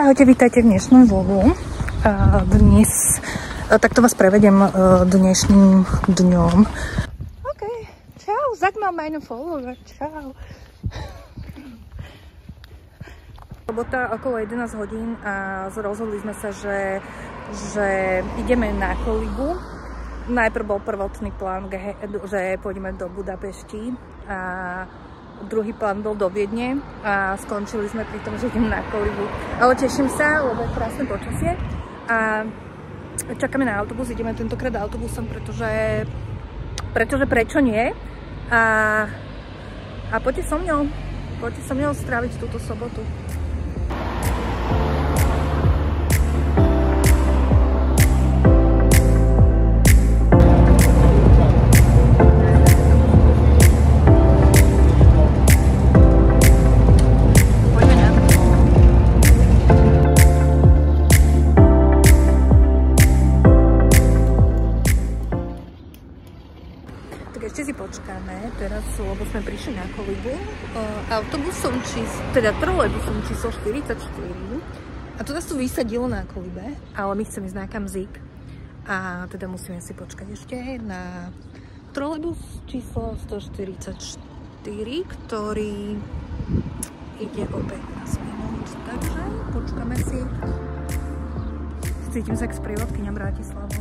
Ahojte, vítajte v dnešnom vlogu. Dnes takto vás prevedem dnešným dňom. OK, čau, sag mal meine Follower, čau. Sobota okolo 11 hodín a rozhodli sme sa, že ideme na Kolibu. Najprv bol prvotný plán, že pôjdeme do Budapešti a druhý plán bol do Viedne a skončili sme pri tom, že idem na Kolibu. Ale teším sa, lebo je krásne počasie a čakáme na autobus. Ideme tentokrát autobusom, pretože prečo nie? A poďte so mňou stráviť túto sobotu. Ešte si počkáme teraz, lebo sme prišli na Kolibu autobusom trolejbusom číslo 44 a to nás tu vysadilo na Kolibe, ale my chceme ísť na Kamzik a teda musíme si počkať ešte na trolejbus číslo 144, ktorý ide o 15 minút, takže počkáme si. Cítim sa k sprievodkyňa Bratislavu.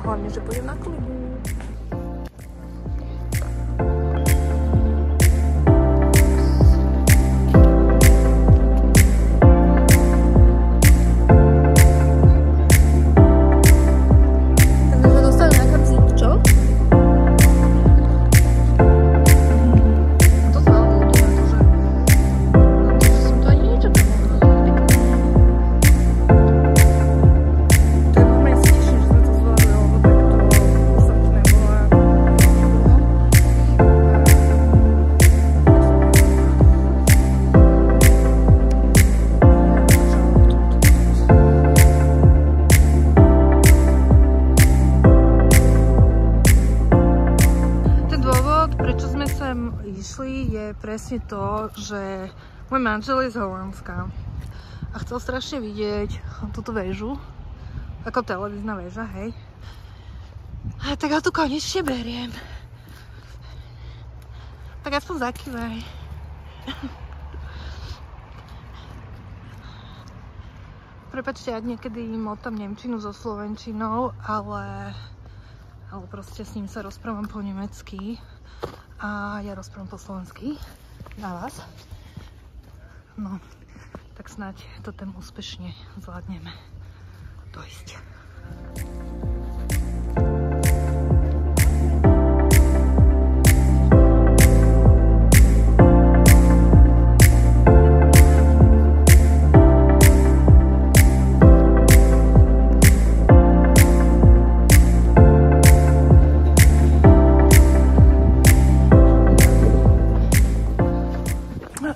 Hlavne, že pôjdem na Kolibu. Je presne to, že môj manžel je z Holandska a chcel strašne vidieť túto väžu, ako televízna väža, hej. A tak ho tu konečne beriem. Tak aspoň zakývaj. Prepáčte, ak niekedy motam nemčinu so slovenčinou, ale proste s ním sa rozprávam po nemecky. A ja rozprávam po slovensky na vás. No, tak snáď to tam úspešne zvládneme dojsť.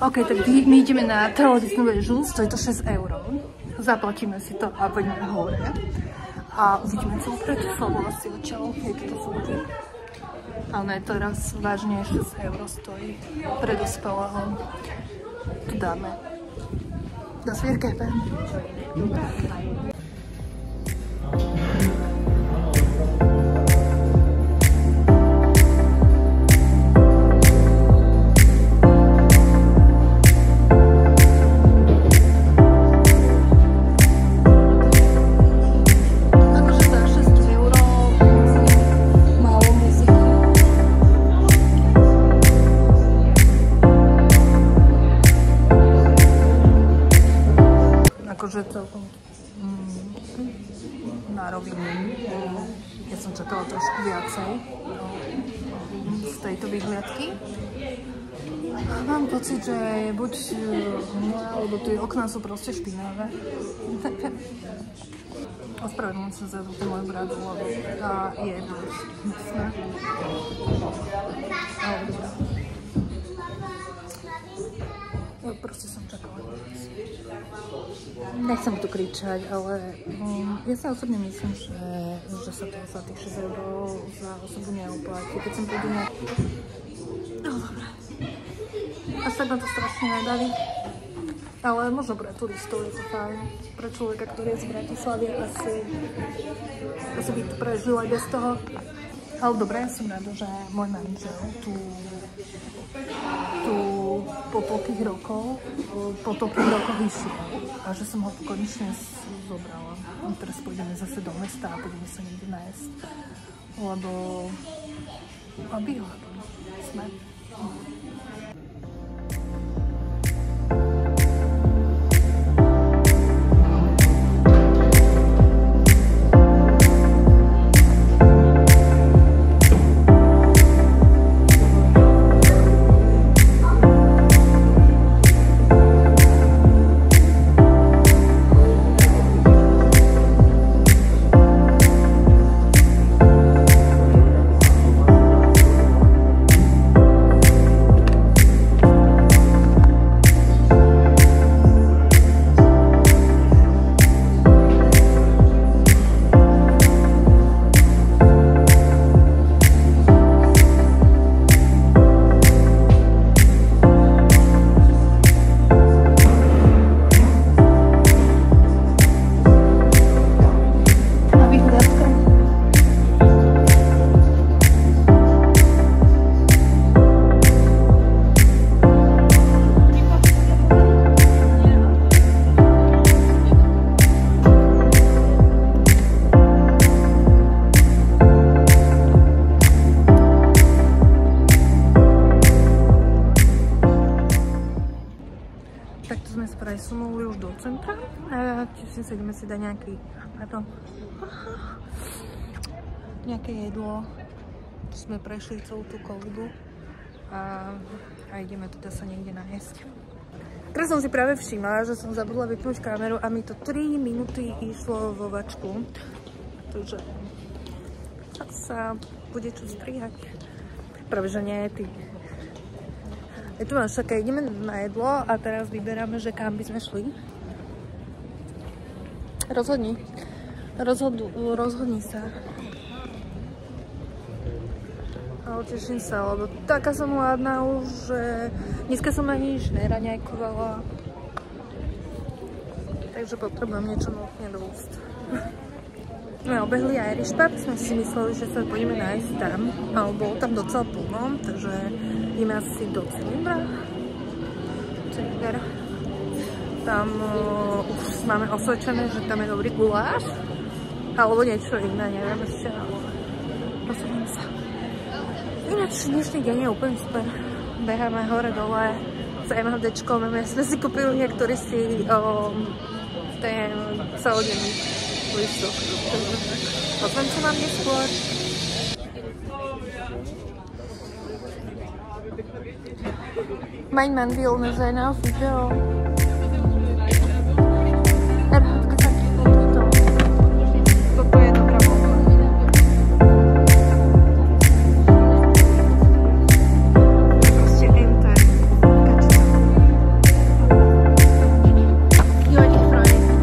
OK, tak my ideme na televíznu väžu, stojí to 6 €. Zaplatíme si to a poďme hore. A uvidíme celú Bratislavu asi odtiaľ, jak to funguje. Ale teraz vážne 6 € stojí pre dospelého. Tu dáme. Das Wirgeben. Akože celkom na rovinu. Ja som čakala trošku viacej z tejto výhliadky. Mám pocit, že buď alebo tie okná sú proste špinavé. Ospravedlňujem sa za túto moju bradu, lebo tá je dosť hnusná. Ale dobrá. Proste som čakala. Nechcem tu kričať, ale ja sa osobne myslím, že sa to za tých 6 € za osobu neoplatí. Keď som pôjdu na... No dobré. Až tak ma to strašne nebaví. Ale možno pre turistov je to fajn. Pre človeka, ktorý je z Bratislavy, asi by to prežil aj bez toho. Ale dobre, ja som rada, že môj manžel tu po toľkých rokoch išiel a že som ho konečne zobrala. Teraz pôjdeme zase do mesta a pôjdeme sa niekde nájsť. Lebo vyhľadli sme. Presunuli už do centra a tiež si ideme si dať nejaké jedlo. Sme prešli celú tú kolbu a ideme teda sa niekde najesť. Teraz som si práve všimla, že som zabudla vypnúť kameru a mi to 3 minúty išlo vo vačku. Takže sa bude čo strihať. Práve, že nie ty. Je tu máš také, ideme na jedlo a teraz vyberáme, že kam by sme šli. Rozhodni sa. Ale teším sa, lebo taká som hladná už, že dneska som ani nič neraňajkovala. Takže potrebujem niečo nutne do úst. No, obehli Irish Pub, sme si mysleli, že sa pôjdeme nájsť tam, ale bolo tam docela plno, takže ideme asi do Cylindra. Tam už máme osvedčené, že tam je dobrý guláš, alebo niečo iné, neviem ešte, ale rozhodím sa. Ináč dnešný deň je úplne super. Beháme hore dole s MHDčkom, my sme si kúpili niektorý si ten celodenný listok. Pozvem sa vám neskôr. Mein Mann will mir sein auf Video. Hat gesagt, ich will to. Toto je dobrá bomba. Proste ente. Jo, ich freue mich.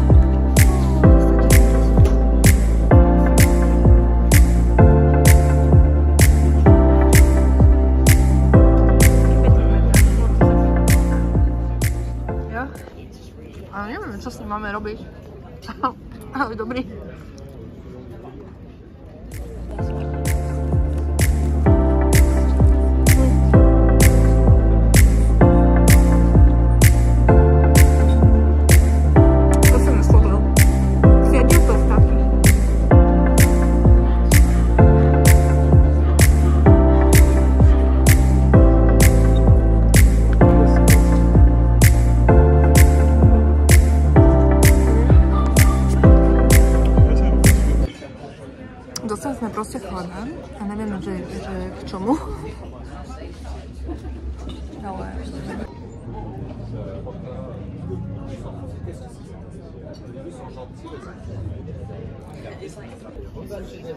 Ale neviem, čo s ním máme robiť. Ale dobrý. To som neslobil. Siedil to v taky. Dostali sme proste chleba a nevieme, že k čomu. Ale On va le chez des